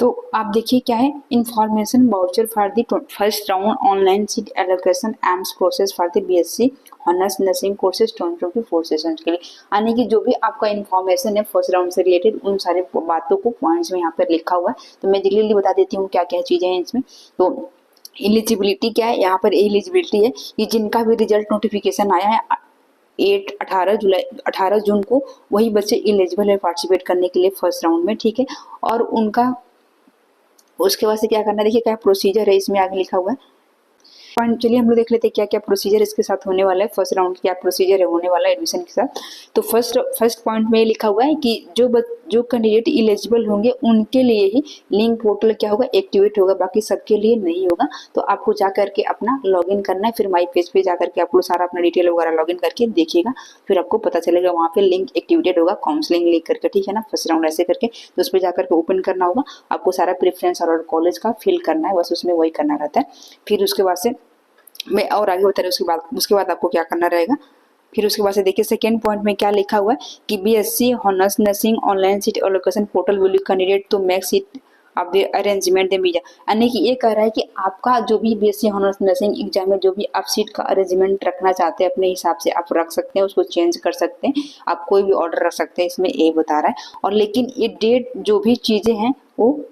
तो आप देखिए क्या है, information voucher for the first round online seat allocation AIIMS process for the BSc honours nursing courses 2024 session के लिए, यानी कि जो भी आपका इन्फॉर्मेशन है फर्स्ट राउंड से रिलेटेड उन सारे बातों को पॉइंट्स में यहाँ पर लिखा हुआ है। तो मैं जल्दी बता देती हूँ क्या क्या चीजें हैं इसमें। तो एलिजिबिलिटी क्या है, यहाँ पर एलिजिबिलिटी है कि जिनका भी रिजल्ट नोटिफिकेशन आया है 18 जून को, वही बच्चे एलिजिबल है पार्टिसिपेट करने के लिए फर्स्ट राउंड में, ठीक है। और उनका उसके बाद से क्या करना है, देखिए क्या प्रोसीजर है इसमें आगे लिखा हुआ है। पॉइंट चलिए हम लोग देख लेते हैं क्या क्या प्रोसीजर इसके साथ होने वाला है, फर्स्ट राउंड क्या प्रोसीजर है होने वाला है एडमिशन के साथ। तो फर्स्ट पॉइंट में लिखा हुआ है कि जो कैंडिडेट एलिजिबल होंगे उनके लिए ही लिंक पोर्टल क्या होगा, एक्टिवेट होगा, बाकी सबके लिए नहीं होगा। तो आपको जा करके अपना लॉगिन करना है, फिर माई पेज पे जा करके आप लोग सारा अपना डिटेल वगैरह लॉगिन करके देखिएगा, फिर आपको पता चलेगा वहाँ पे लिंक एक्टिवेटेड होगा काउंसलिंग लिंक करके, ठीक है ना, फर्स्ट राउंड ऐसे करके। तो उस पर जाकर के ओपन करना होगा, आपको सारा प्रेफरेंस और कॉलेज का फिल करना है, बस उसमें वही करना रहता है। फिर उसके बाद से मैं और आगे बता रही हूँ, उसके बाद आपको क्या करना रहेगा। फिर उसके बाद से देखिए सेकेंड पॉइंट में क्या लिखा हुआ है कि BSc honours nursing online seat allocation portal will candidate to make seat of the arrangement the media, यानी कि ये कह रहा है कि आपका जो भी बीएससी ऑनर्स नर्सिंग एग्जाम में जो भी आप सीट का अरेंजमेंट रखना चाहते हैं अपने हिसाब से आप रख सकते हैं, उसको चेंज कर सकते हैं, आप कोई भी ऑर्डर रख सकते हैं, इसमें ये बता रहा है। और लेकिन ये डेट जो भी चीजें हैं वो,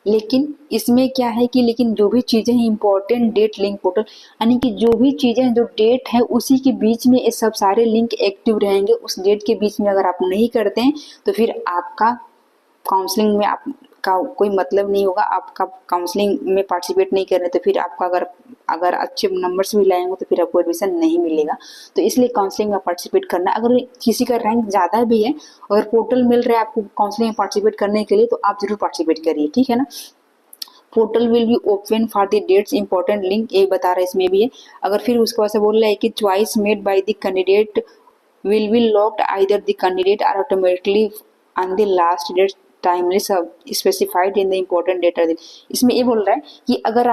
लेकिन इसमें क्या है कि लेकिन जो भी चीजें हैं इंपॉर्टेंट डेट लिंक पोर्टल, यानी कि जो भी चीजें जो डेट है उसी के बीच में ये सब सारे लिंक एक्टिव रहेंगे। उस डेट के बीच में अगर आप नहीं करते हैं तो फिर आपका काउंसलिंग में आपका कोई मतलब नहीं होगा, आपका काउंसलिंग में पार्टिसिपेट नहीं कर रहे तो फिर आपका अगर अच्छे नंबर्स भी लाएंगे तो फिर आपको एडमिशन नहीं मिलेगा। तो इसलिए काउंसलिंग में पार्टिसिपेट करना, अगर किसी का रैंक ज़्यादा भी है, अगर पोर्टल मिल रहा है आपको काउंसलिंग में पार्टिसिपेट करने के लिए तो आप जरूर पार्टिसिपेट करिए, ठीक है ना। Portal will be open for the dates important link, ये बता रहा है इसमें भी है। अगर फिर उसके बाद से बोल रहा है कि choice made by the candidate will be locked either the candidate or automatically on the last date timely specified in the important data. इसमें ये बोल रहा है कि अगर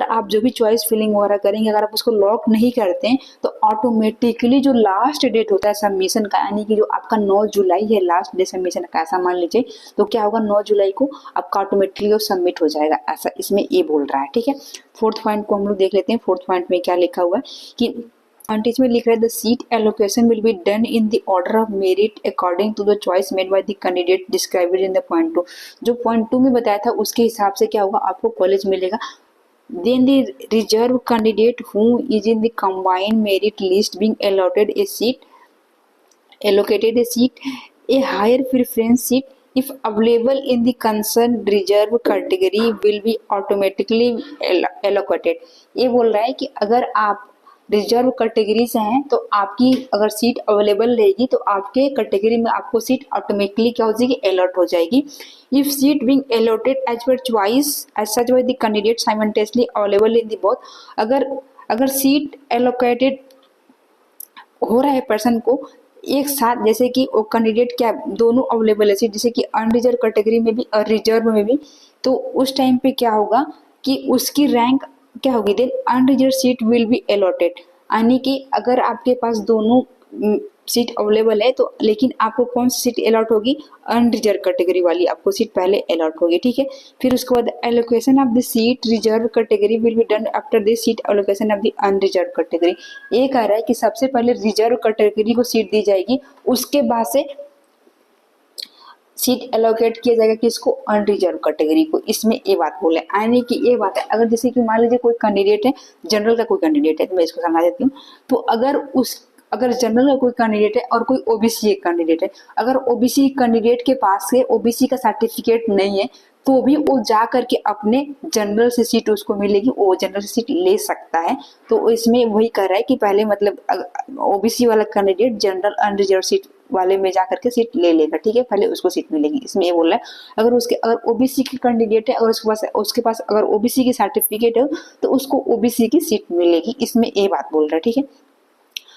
आप जो भी चॉइस फिलिंग वगैरह करेंगे, अगर आप उसको लॉक नहीं करते हैं तो ऑटोमेटिकली जो लास्ट डेट होता है सबमिशन का, यानी कि जो आपका 9 जुलाई है लास्ट डे सबमिशन का, ऐसा मान लीजिए, तो क्या होगा 9 जुलाई को आपका ऑटोमेटिकली वो सबमिट हो जाएगा, ऐसा इसमें ये बोल रहा है, ठीक है। फोर्थ पॉइंट को हम लोग देख लेते हैं। फोर्थ पॉइंट में क्या लिखा हुआ है कि पॉइंट में लिख रहा है the seat allocation will be done in the order of merit according to the choice made by the candidate described in the point 2। जो पॉइंट 2 में बताया था उसके हिसाब से क्या होगा, आपको कॉलेज मिलेगा। Then the reserve candidate who is in the combined merit list being allocated a seat, a higher preference seat if available in the concerned reserve category will be automatically allocated। ये बोल रहा है कि अगर आप reserve category से हैं तो आपकी अगर सीट अवेलेबल रहेगी तो आपके कैटेगरी में आपको सीट ऑटोमेटिकली क्या हो जाएगी, अलॉट हो जाएगी। If seat being allotted as per choice as such by the candidate simultaneously available in the both, अगर सीट एलोकेटेड हो रहा है पर्सन को एक साथ, जैसे कि वो कैंडिडेट क्या दोनों अवेलेबल है सीट, जैसे कि अनरिजर्व कैटेगरी में भी और रिजर्व में भी, तो उस टाइम पे क्या होगा कि उसकी रैंक क्या होगी, then unreserve seat will be allotted, यानी कि अगर आपके पास दोनों सीट अवेलेबल है तो लेकिन आपको कौन सी सीट अलॉट होगी, अनरिजर्व कैटेगरी वाली आपको सीट पहले अलॉट होगी, ठीक है। फिर उसके बाद allocation of the seat reserve category will be done after the seat allocation of the unreserve category. ये कह रहा है कि सबसे पहले रिजर्व कैटेगरी को सीट दी जाएगी, उसके बाद से सीट एलोकेट किया जाएगा किसको, अनरिजर्व कैटेगरी को। इसमें ये बात बोले, यानी कि ये बात है अगर जैसे कि मान लीजिए कोई कैंडिडेट है, जनरल का कोई कैंडिडेट है, तो मैं इसको समझा देती हूँ। तो अगर जनरल का कोई कैंडिडेट है और कोई ओबीसी कैंडिडेट है, अगर ओबीसी कैंडिडेट के पास से ओबीसी का सर्टिफिकेट नहीं है तो भी वो जा करके अपने जनरल से सीट उसको मिलेगी, वो जनरल से सीट ले सकता है। तो इसमें वही कह रहा है कि पहले मतलब ओबीसी वाला कैंडिडेट जनरल अनरिजर्व सीट वाले में जाकर के सीट ले लेगा, ठीक है, पहले उसको सीट मिलेगी। इसमें ये बोल रहा है अगर ओबीसी की कैंडिडेट है, अगर उसके पास अगर ओबीसी की सर्टिफिकेट है तो उसको ओबीसी की सीट मिलेगी, इसमें ये बात बोल रहा है, ठीक है।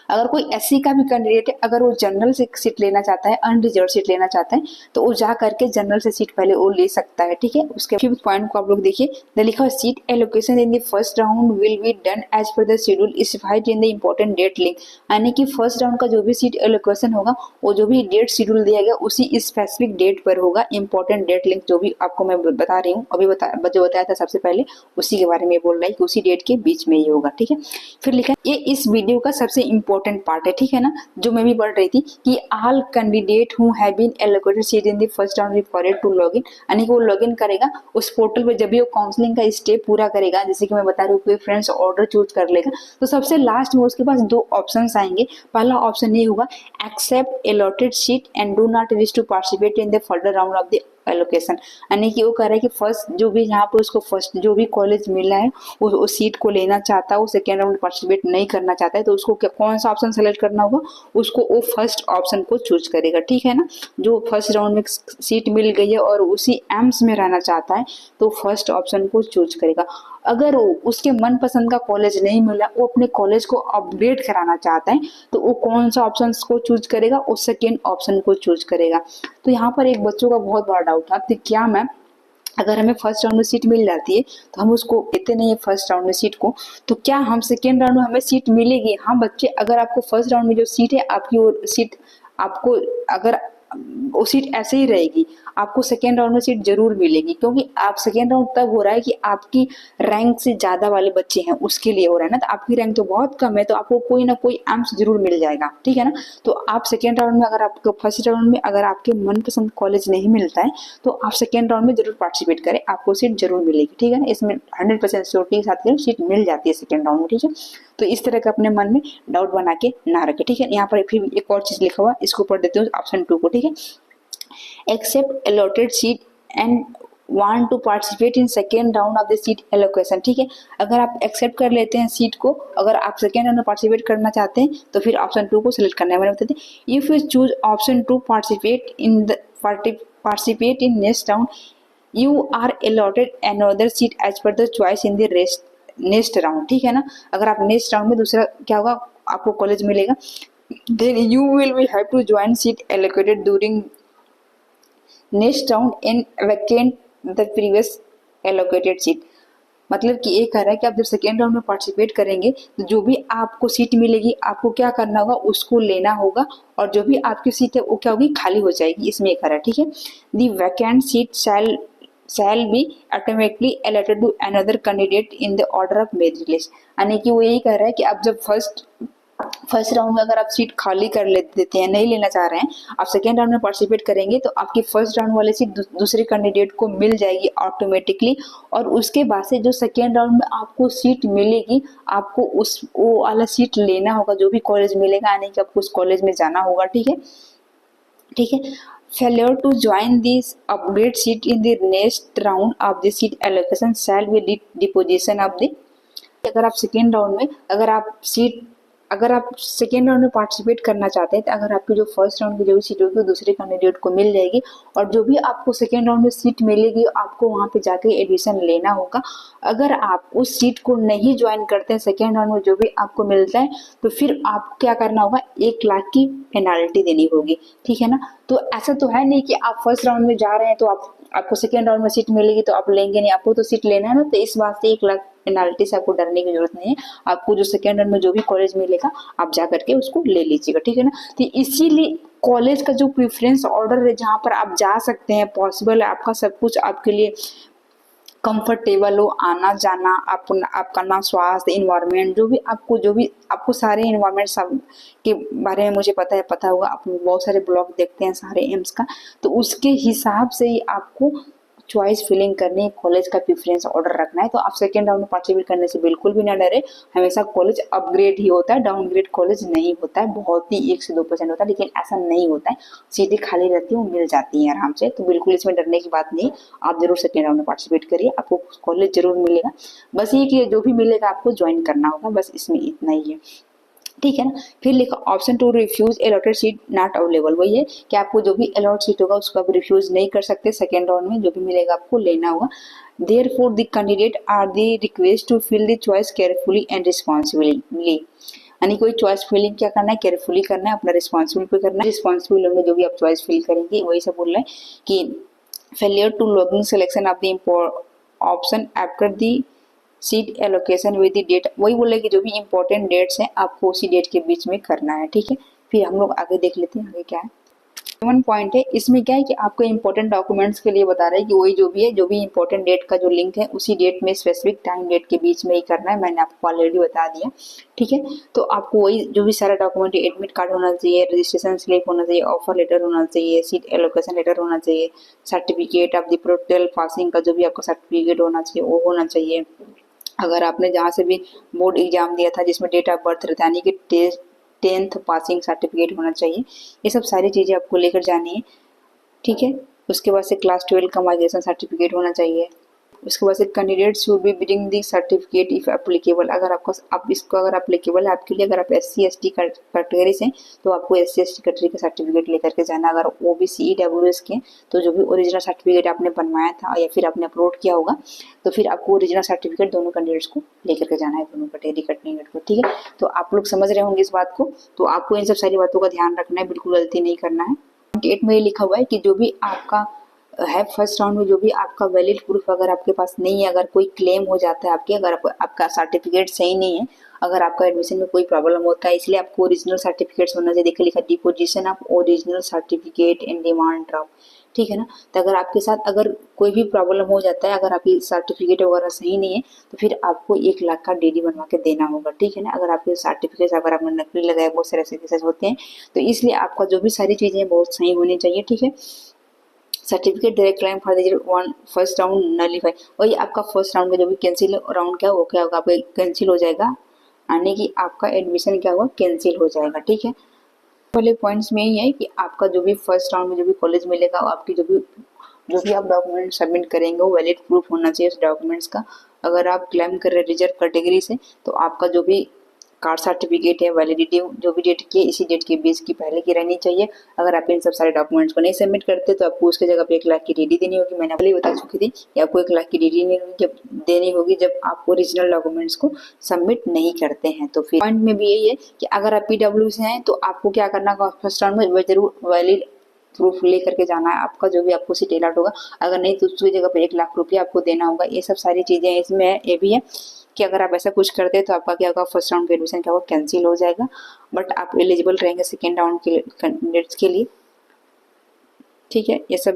अगर कोई एससी का भी कैंडिडेट है, अगर वो जनरल से सीट लेना चाहता है, अनरिजर्व सीट लेना चाहता है, तो वो जा करके जनरल से सीट पहले वो ले सकता है, ठीक है। उसके फिफ्थ पॉइंट को आप लोग देखिए, द लिखा हुआ seat allocation in the first round will be done as per the schedule specified in the important date link, यानी कि फर्स्ट राउंड का जो भी सीट एलोकेशन होगा वो जो भी डेट शेड्यूल दिया गया उसी स्पेसिफिक डेट पर होगा। इंपॉर्टेंट डेट लिंक जो भी आपको मैं बता रही हूँ, अभी जो बताया था सबसे पहले उसी के बारे में बोल रहा है कि उसी डेट के बीच में ही होगा, ठीक है। फिर लिखा है, ये इस वीडियो का सबसे इंपॉर्टेंट पार्ट है, ठीक है ना, जो मैं भी पढ़ रही थी कि all candidate who have been allocated seat in the first round required to login, यानी कि वो लॉगिन करेगा उस पोर्टल पे जब भी वो काउंसलिंग का स्टेप पूरा करेगा, जैसे कि मैं बता रही हूँ प्रेफरेंस ऑर्डर चूज कर लेगा, तो सबसे लास्ट में उसके पास दो ऑप्शंस आएंगे। पहला ऑप्शन ये होगा accept allotted seat and do not wish to participate in the further round of the allocation, यानी कि वो कह रहा है कि फर्स्ट जो भी यहाँ पर उसको फर्स्ट जो भी कॉलेज मिला है वो सीट को लेना चाहता है, वो सेकेंड राउंड में पार्टिसिपेट नहीं करना चाहता है, तो उसको कौन सा ऑप्शन सेलेक्ट करना होगा, उसको वो फर्स्ट ऑप्शन को चूज करेगा, ठीक है ना। जो फर्स्ट राउंड में सीट मिल गई है और उसी एम्स में रहना चाहता है तो फर्स्ट ऑप्शन को चूज करेगा। अगर वो उसके मनपसंद का कॉलेज नहीं मिला, वो अपने कॉलेज को अपग्रेड कराना चाहता है, तो वो कौन सा ऑप्शन को चूज करेगा, उस सेकेंड ऑप्शन को चूज करेगा। तो यहाँ पर एक बच्चों का बहुत बड़ा डाउट था कि क्या मैम अगर हमें फर्स्ट राउंड में सीट मिल जाती है तो हम उसको देते नहीं है फर्स्ट राउंड में सीट को, तो क्या हम सेकेंड राउंड में हमें सीट मिलेगी? हाँ बच्चे, अगर आपको फर्स्ट राउंड में जो सीट है आपकी वो सीट आपको अगर वो सीट ऐसे ही रहेगी, आपको सेकेंड राउंड में सीट जरूर मिलेगी, क्योंकि आप सेकेंड राउंड तब हो रहा है कि आपकी रैंक से ज्यादा वाले बच्चे हैं उसके लिए हो रहा है ना, तो आपकी रैंक तो बहुत कम है तो आपको कोई ना कोई एम्स जरूर मिल जाएगा, ठीक है ना। तो आप सेकेंड राउंड में अगर आपको फर्स्ट राउंड में अगर आपके मनपसंद कॉलेज नहीं मिलता है तो आप सेकेंड राउंड में जरूर पार्टिसिपेट करें, आपको सीट जरूर मिलेगी, ठीक है ना। इसमें 100% श्योरिटी के साथ सीट मिल जाती है सेकेंड राउंड में, ठीक है। तो इस तरह का अपने मन में डाउट बना के ना रखे, ठीक है। यहाँ पर फिर एक और चीज लिखा हुआ, इसको पढ़ देते हैं ऑप्शन 2 को, ठीक है। Accept allotted seat and want to participate in second round of the seat allocation, ठीक है। अगर आप एक्सेप्ट कर लेते हैं सीट को, अगर आप सेकेंड राउंड में पार्टिसिपेट करना चाहते हैं तो फिर ऑप्शन 2 को सिलेक्ट करना है। मैंने बताते if you choose option 2 participate in next round you are allotted another seat as per the choice in the next round, ठीक है ना। अगर आप नेक्स्ट राउंड में दूसरा क्या होगा आपको कॉलेज मिलेगा, then you will be have to join seat allocated during next round and vacate the previous allocated seat। मतलब कि ये कह रहा है कि आप जब सेकेंड राउंड में पार्टिसिपेट करेंगे तो जो भी आपको सीट मिलेगी आपको क्या करना होगा, उसको लेना होगा, और जो भी आपकी सीट है वो क्या होगी, खाली हो जाएगी, इसमें ये कह रहा है, ठीक है। The vacant seat shall be automatically allotted to another candidate in the order of merit list, यानी कि वो यही कह रहा है कि आप जब फर्स्ट राउंड में अगर आप सीट खाली कर देते हैं, नहीं लेना चाह रहे हैं, आप सेकेंड राउंड में पार्टिसिपेट करेंगे तो आपकी फर्स्ट राउंड वाली सीट दूसरे कैंडिडेट को मिल जाएगी ऑटोमेटिकली, और उसके बाद से जो सेकेंड राउंड में आपको सीट मिलेगी आपको वो वाला सीट लेना होगा, जो भी कॉलेज मिलेगा, यानी कि आपको उस कॉलेज में जाना होगा, ठीक है, ठीक है। Failure to join this upgrade seat in the next round of the seat allocation shall be deposition of the, अगर आप सेकेंड राउंड में अगर आप सेकेंड राउंड में पार्टिसिपेट करना चाहते हैं तो अगर आपकी जो फर्स्ट राउंड की जो भी सीट होगी वो दूसरे कैंडिडेट को मिल जाएगी, और जो भी आपको सेकेंड राउंड में सीट मिलेगी आपको वहाँ पे जाके एडमिशन लेना होगा। अगर आप उस सीट को नहीं ज्वाइन करते हैं सेकेंड राउंड में जो भी आपको मिलता है तो फिर आपको क्या करना होगा, 1 लाख की पेनाल्टी देनी होगी, ठीक है ना। तो ऐसा तो है नहीं कि आप फर्स्ट राउंड में जा रहे हैं तो आपको सेकेंड राउंड में सीट मिलेगी तो आप लेंगे नहीं, आपको तो सीट लेना है ना, तो इस बात से 1 लाख पेनाल्टी से आपको डरने की जरूरत नहीं है। आपको जो सेकेंड राउंड में जो भी कॉलेज मिलेगा आप जा करके उसको ले लीजिएगा, ठीक है ना। तो इसीलिए कॉलेज का जो प्रेफरेंस ऑर्डर है जहाँ पर आप जा सकते हैं, पॉसिबल है, आपका सब कुछ आपके लिए कंफर्टेबल हो, आना जाना, आपका ना स्वास्थ्य, इन्वायरमेंट, जो भी आपको सारे इन्वायरमेंट सब के बारे में मुझे पता होगा, आप बहुत सारे ब्लॉग देखते हैं सारे एम्स का, तो उसके हिसाब से ही आपको चॉइस फिलिंग करनी है, कॉलेज का प्रेफरेंस ऑर्डर रखना है। तो आप सेकेंड राउंड में पार्टिसिपेट करने से बिल्कुल भी ना डरे, हमेशा कॉलेज अपग्रेड ही होता है, डाउनग्रेड कॉलेज नहीं होता है, बहुत ही 1 से 2% होता है, लेकिन ऐसा नहीं होता है, सीटें खाली रहती है वो मिल जाती है आराम से, तो बिल्कुल इसमें डरने की बात नहीं। आप जरूर सेकेंड राउंड में पार्टिसिपेट करिए, आपको कॉलेज जरूर मिलेगा, बस ये कि जो भी मिलेगा आपको ज्वाइन करना होगा, बस इसमें इतना ही है, ठीक है ना। फिर लिखा option 2 refuse allotted seat not available, वही है कि आपको जो भी अलॉट सीट होगा उसको आप रिफ्यूज नहीं कर सकते, सेकेंड राउंड में जो भी मिलेगा आपको लेना होगा। Therefore the candidate are the request to fill the choice carefully and responsibly, यानी कोई चॉइस फिलिंग क्या करना है, केयरफुली करना है, अपना रिस्पॉन्सिबल पे करना है, रिस्पॉन्सिबल होंगे जो भी आप चॉइस फिल करेंगे। वही सब बोल रहे हैं कि failure to logging selection of the option after the seat allocation with the date, वही बोले कि जो भी इंपॉर्टेंट डेट्स हैं आपको उसी डेट के बीच में करना है, ठीक है। फिर हम लोग आगे देख लेते हैं आगे क्या है। 7 पॉइंट है, इसमें क्या है कि आपको इंपॉर्टेंट डॉक्यूमेंट्स के लिए बता रहा है कि वही जो भी है, जो भी इंपॉर्टेंट डेट का जो लिंक है उसी डेट में स्पेसिफिक टाइम डेट के बीच में ही करना है, मैंने आपको ऑलरेडी बता दिया, ठीक है। तो आपको वही जो भी सारा डॉक्यूमेंट, एडमिट कार्ड होना चाहिए, रजिस्ट्रेशन स्लिप होना चाहिए, ऑफर लेटर होना चाहिए, सीट एलोकेशन लेटर होना चाहिए, certificate of the total passing का जो भी आपका सर्टिफिकेट होना चाहिए वो होना चाहिए। अगर आपने जहाँ से भी बोर्ड एग्जाम दिया था जिसमें डेट ऑफ बर्थ रहता है, यानी कि 10th पासिंग सर्टिफिकेट होना चाहिए। ये सब सारी चीज़ें आपको लेकर जानी है, ठीक है। उसके बाद से क्लास 12 का माइग्रेशन सर्टिफिकेट होना चाहिए। उसके बाद से candidate should be bring the certificate if applicable, अगर आपको आप इसको अगर एप्लीकेबल है आपके लिए, अगर आप SC/ST कैटेगरी से तो आपको SC/ST कैटेगरी का सर्टिफिकेट लेकर के जाना। अगर OBC EWS के तो जो भी ओरिजिनल सर्टिफिकेट आपने बनवाया था या फिर आपने अपलोड किया होगा तो फिर आपको ओरिजिनल सर्टिफिकेट दोनों कैंडिडेट्स को लेकर के जाना है, दोनों कैटेगरी कैंडिडेट को, ठीक है। तो आप लोग समझ रहे होंगे इस बात को, तो आपको इन सब सारी बातों का ध्यान रखना है, बिल्कुल गलती नहीं करना है। 8 में ये लिखा हुआ है कि जो भी आपका है फर्स्ट राउंड में जो भी आपका वैलिड प्रूफ अगर आपके पास नहीं है, अगर कोई क्लेम हो जाता है आपके, अगर आपका सर्टिफिकेट सही नहीं है, अगर आपका एडमिशन में कोई प्रॉब्लम होता है, इसलिए आपको ओरिजिनल सर्टिफिकेट्स होना चाहिए। देखिए लिखा deposition of original certificate in demand draft, ठीक है ना। तो अगर आपके साथ अगर कोई भी प्रॉब्लम हो जाता है, अगर आपकी सर्टिफिकेट वगैरह सही नहीं है तो फिर आपको 1 लाख का DD बनवा के देना होगा, ठीक है ना। अगर आपके सर्टिफिकेट अगर आपने नकली लगाया, बहुत सारे ऐसे केसेस होते हैं, तो इसलिए आपका जो भी सारी चीज़ें बहुत सही होनी चाहिए, ठीक है। Certificate direct climb for the first round nullify, वही आपका फर्स्ट राउंड का जो भी कैंसिल राउंड क्या वो क्या होगा, आपका कैंसिल हो जाएगा, यानी कि आपका एडमिशन क्या होगा, कैंसिल हो जाएगा, ठीक है। पहले पॉइंट्स में ही है कि आपका जो भी फर्स्ट राउंड में जो भी कॉलेज मिलेगा आपकी जो भी आप डॉक्यूमेंट सबमिट करेंगे वो वैलिड प्रूफ होना चाहिए उस डॉक्यूमेंट्स का। अगर आप क्लेम कर रहे हैं रिजर्व कैटेगरी से तो आपका जो भी कास्ट सर्टिफिकेट है वैलिडिटी जो भी डेट की है इसी डेट के बीच की पहले की रहनी चाहिए। अगर आप इन सब सारे डॉक्यूमेंट्स को नहीं सबमिट करते तो आपको उसके जगह पे 1 लाख की DD देनी होगी। मैंने पहले ही बता चुकी थी कि आपको 1 लाख की DD देनी होगी जब आप ओरिजिनल डॉक्यूमेंट्स को सबमिट नहीं करते हैं। तो फिर पॉइंट में भी यही है कि अगर आप PW से हैं तो आपको क्या करना होगा, फर्स्ट राउंड में जरूर वैलिड प्रूफ ले करके जाना है आपका, जो भी आपको सीट अलॉट होगा। अगर नहीं तो उसकी जगह पे 1 लाख रुपया आपको देना होगा। ये सब सारी चीज़ें इसमें है। ये भी है कि अगर आप ऐसा कुछ करते हैं तो आपका क्या होगा, फर्स्ट राउंड का एडमिशन क्या होगा, कैंसिल हो जाएगा, बट आप एलिजिबल रहेंगे सेकेंड राउंड के कैंडिडेट्स के लिए, ठीक है। ये सब